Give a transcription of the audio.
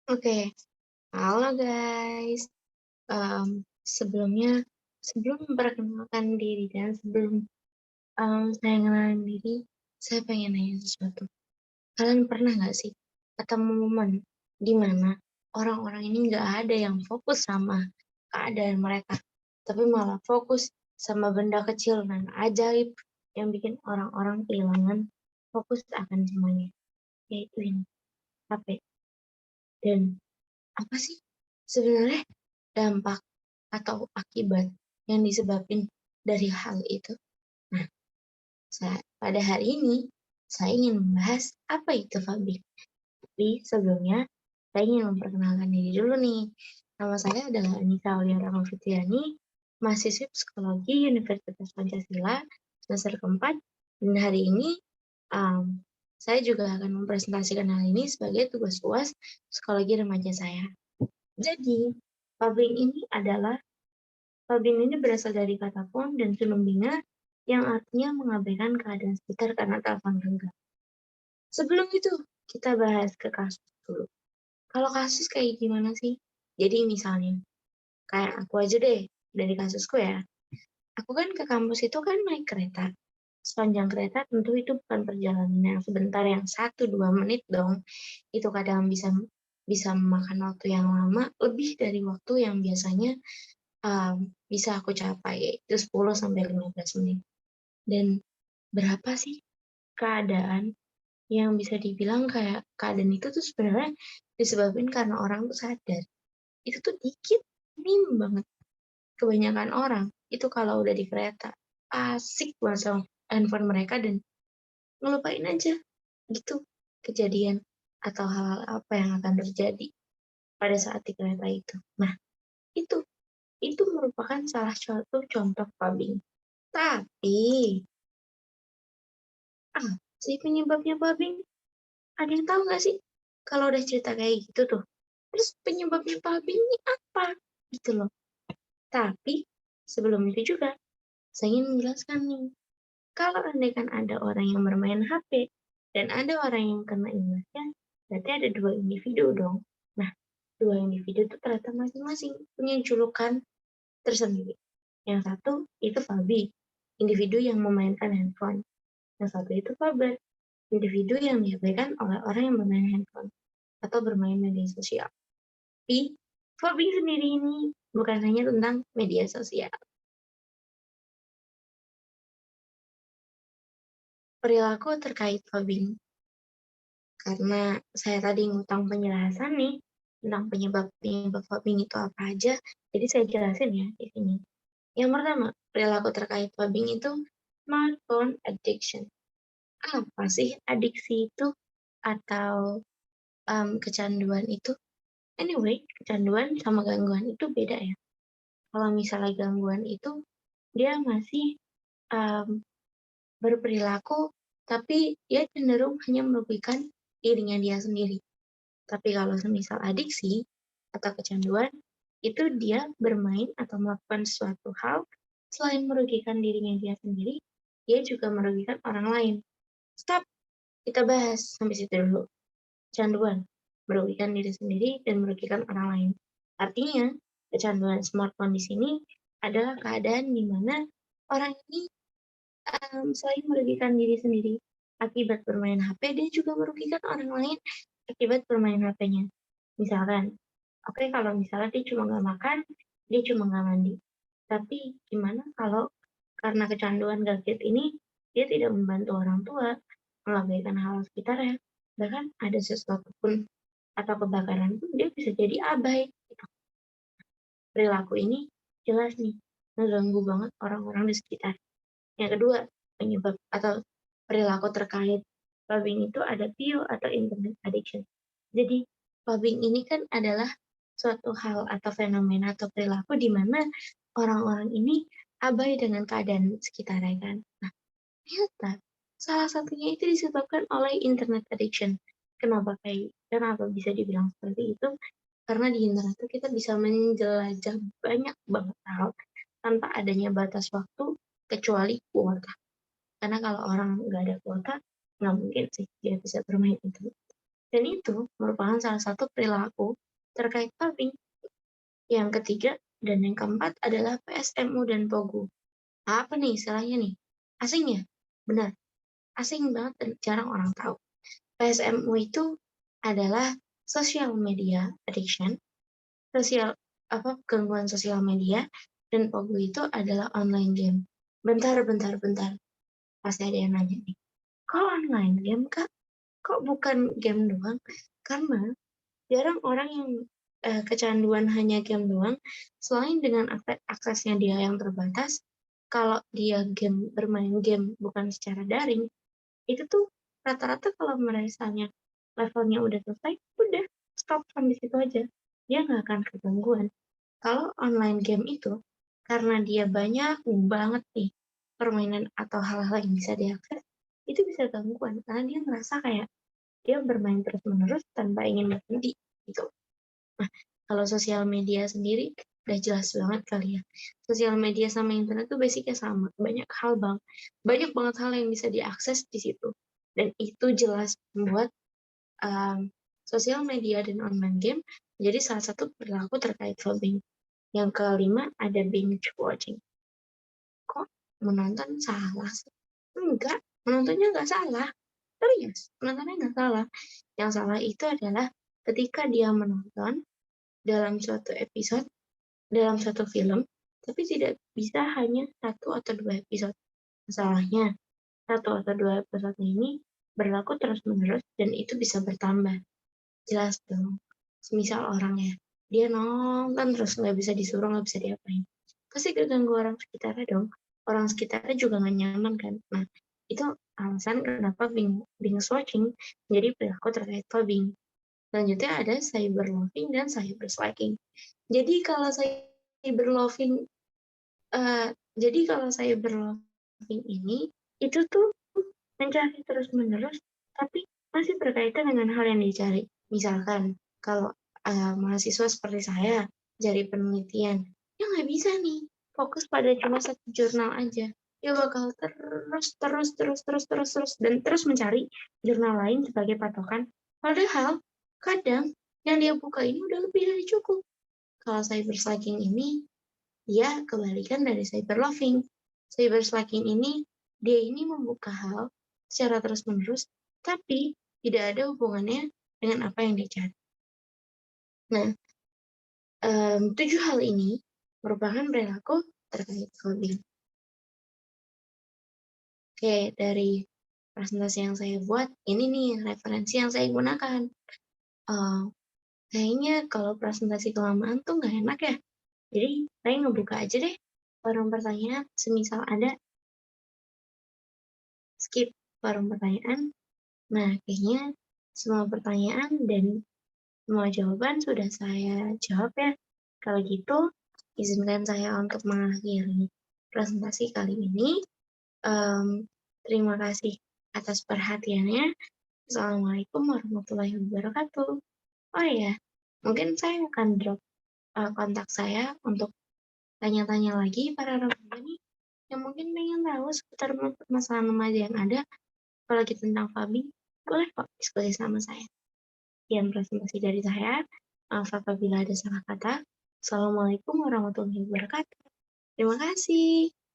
Oke, halo guys. Sebelumnya, sebelum memperkenalkan diri dan sebelum saya kenalin diri, saya pengen nanya sesuatu. Kalian pernah nggak sih ketemu momen di mana orang-orang ini nggak ada yang fokus sama keadaan mereka, tapi malah fokus sama benda kecil dan ajaib yang bikin orang-orang kehilangan fokus akan semuanya, yaitu ini, HP. Dan apa sih sebenarnya dampak atau akibat yang disebabkan dari hal itu? Nah, pada hari ini saya ingin membahas apa itu fabrik. Tapi sebelumnya saya ingin memperkenalkan diri dulu nih. Nama saya adalah Anissa Auliara Fitriani, mahasiswi psikologi Universitas Pancasila semester keempat. Dan hari ini saya juga akan mempresentasikan hal ini sebagai tugas UAS psikologi remaja saya. Jadi, Fabin ini berasal dari kata phone dan sunumbinga yang artinya mengabaikan keadaan sekitar karena telepon genggam. Sebelum itu, kita bahas ke kasus dulu. Kalau kasus kayak gimana sih? Jadi misalnya, kayak aku aja deh, dari kasusku ya. Aku kan ke kampus itu kan naik kereta. Sepanjang kereta tentu itu bukan perjalanan yang sebentar, yang 1-2 menit dong. Itu kadang bisa bisa memakan waktu yang lama, lebih dari waktu yang biasanya bisa aku capai, yaitu 10 sampai 15 menit. Dan berapa sih keadaan yang bisa dibilang kayak keadaan itu tuh sebenarnya disebabkan karena orang tuh sadar. Itu tuh dikit, minim banget. Kebanyakan orang itu kalau udah di kereta, asik banget sama handphone mereka dan ngelupain aja gitu kejadian atau hal-hal apa yang akan terjadi pada saat di kereta itu. Nah, itu itu merupakan salah satu contoh pubbing. Tapi, si penyebabnya pubbing, ada yang tahu nggak sih? Kalau udah cerita kayak gitu tuh, terus penyebabnya pubbing ini apa? Gitu loh. Tapi, sebelum itu juga, saya ingin menjelaskan nih, kalau andaikan ada orang yang bermain HP, dan ada orang yang kena imbasnya, berarti ada dua individu dong. Nah, dua individu itu ternyata masing-masing punya julukan tersendiri. Yang satu itu Fabi, individu yang memainkan handphone. Yang satu itu Faber, individu yang diabaikan oleh orang yang bermain handphone atau bermain media sosial. Tapi Fabi sendiri ini bukan hanya tentang media sosial. Perilaku terkait Fabi, karena saya tadi ngutang penjelasan nih tentang penyebab-penyebab Fabi itu apa aja, jadi saya jelasin ya di sini. Yang pertama, perilaku terkait Fabi itu smartphone addiction. Apa sih adiksi itu atau kecanduan itu? Anyway, kecanduan sama gangguan itu beda ya. Kalau misalnya gangguan itu dia masih um, berperilaku tapi dia cenderung hanya merugikan dirinya dia sendiri. Tapi kalau semisal adiksi atau kecanduan, itu dia bermain atau melakukan suatu hal selain merugikan dirinya dia sendiri, dia juga merugikan orang lain. Stop, kita bahas sampai situ dulu. Kecanduan, merugikan diri sendiri dan merugikan orang lain. Artinya, kecanduan smartphone di sini adalah keadaan di mana orang ini selain merugikan diri sendiri akibat bermain HP, dia juga merugikan orang lain akibat bermain HP-nya. Misalkan, oke, kalau misalnya dia cuma nggak makan, dia cuma nggak mandi. Tapi gimana kalau karena kecanduan gadget ini, dia tidak membantu orang tua, mengabaikan hal sekitarnya, bahkan ada sesuatu pun atau kebakaran pun dia bisa jadi abai. Gitu. Perilaku ini jelas nih, mengganggu banget orang-orang di sekitar. Yang kedua, penyebab atau perilaku terkait pubbing itu ada PIO atau internet addiction. Jadi, pubbing ini kan adalah suatu hal atau fenomena atau perilaku di mana orang-orang ini abai dengan keadaan sekitarnya kan. Nah, ternyata salah satunya itu disebabkan oleh internet addiction. Kenapa bisa dibilang seperti itu? Karena di internet itu kita bisa menjelajah banyak banget hal tanpa adanya batas waktu kecuali kuota. Karena kalau orang nggak ada kuota, nggak mungkin sih dia bisa bermain internet. Dan itu merupakan salah satu perilaku terkait pubbing. Yang ketiga dan yang keempat adalah PSMU dan Pogo. Apa nih istilahnya nih? Asing ya? Benar, asing banget dan jarang orang tahu. PSMU itu adalah social media addiction, sosial gangguan sosial media, dan Pogo itu adalah online game. Bentar, bentar, bentar. Pasti ada yang nanya nih, kok online game kak? Kok bukan game doang? Karena jarang orang yang kecanduan hanya game doang, selain dengan aksesnya dia yang terbatas, kalau dia bermain game bukan secara daring, itu tuh rata-rata kalau misalnya levelnya udah selesai, udah stop sampai situ aja. Dia nggak akan kegangguan. Kalau online game itu, karena dia banyak banget nih permainan atau hal-hal yang bisa diakses, itu bisa gangguan karena dia ngerasa kayak dia bermain terus-menerus tanpa ingin berhenti gitu. Nah, kalau sosial media sendiri udah jelas banget kali ya. Sosial media sama internet tuh basicnya sama. Banyak banget hal yang bisa diakses di situ. Dan itu jelas membuat sosial media dan online game menjadi salah satu perilaku terkait phobing. Yang kelima ada binge watching. Kok menonton salah sih? Enggak, menontonnya enggak salah. Serius, menontonnya enggak salah. Yang salah itu adalah ketika dia menonton dalam suatu episode, dalam suatu film, tapi tidak bisa hanya satu atau dua episode. Masalahnya, satu atau dua episode ini berlaku terus-menerus dan itu bisa bertambah. Jelas dong. Semisal orang ya, dia nonton terus nggak bisa disuruh, nggak bisa diapain. Pasti keganggu orang sekitarnya dong. Orang sekitarnya juga nggak nyaman kan. Nah, itu alasan kenapa binge watching menjadi perilaku terkait phobing. Selanjutnya ada cyberloving dan cyberstalking. Jadi kalau cyberloving uh, jadi kalau cyberloving ini itu tuh mencari terus-menerus tapi masih berkaitan dengan hal yang dicari. Misalkan kalau mahasiswa seperti saya cari penelitian, ya nggak bisa nih fokus pada cuma satu jurnal aja. Dia bakal terus dan terus mencari jurnal lain sebagai patokan. Padahal kadang yang dia buka ini udah lebih dari cukup. Kalau cyberstalking ini dia kebalikan dari cyberloving. Cyberstalking ini dia ini membuka hal secara terus-menerus, tapi tidak ada hubungannya dengan apa yang dicari. Nah, 7 hal ini merupakan perilaku terkait phobing. Oke, dari presentasi yang saya buat, ini nih referensi yang saya gunakan. Kayaknya kalau presentasi kelamaan tuh nggak enak ya. Jadi, saya ngebuka aja deh forum pertanyaan, semisal ada skip forum pertanyaan. Nah, kayaknya semua pertanyaan dan semua jawaban sudah saya jawab ya. Kalau gitu, izinkan saya untuk mengakhiri presentasi kali ini. Terima kasih atas perhatiannya. Assalamualaikum warahmatullahi wabarakatuh. Oh iya, mungkin saya akan drop kontak saya untuk tanya-tanya lagi para remaja nih yang mungkin pengen tahu seputar permasalahan remaja yang ada. Kalau kita tentang phobing, boleh kok diskusi sama saya. Sekian presentasi dari saya. Maaf apabila ada salah kata. Assalamualaikum warahmatullahi wabarakatuh. Terima kasih.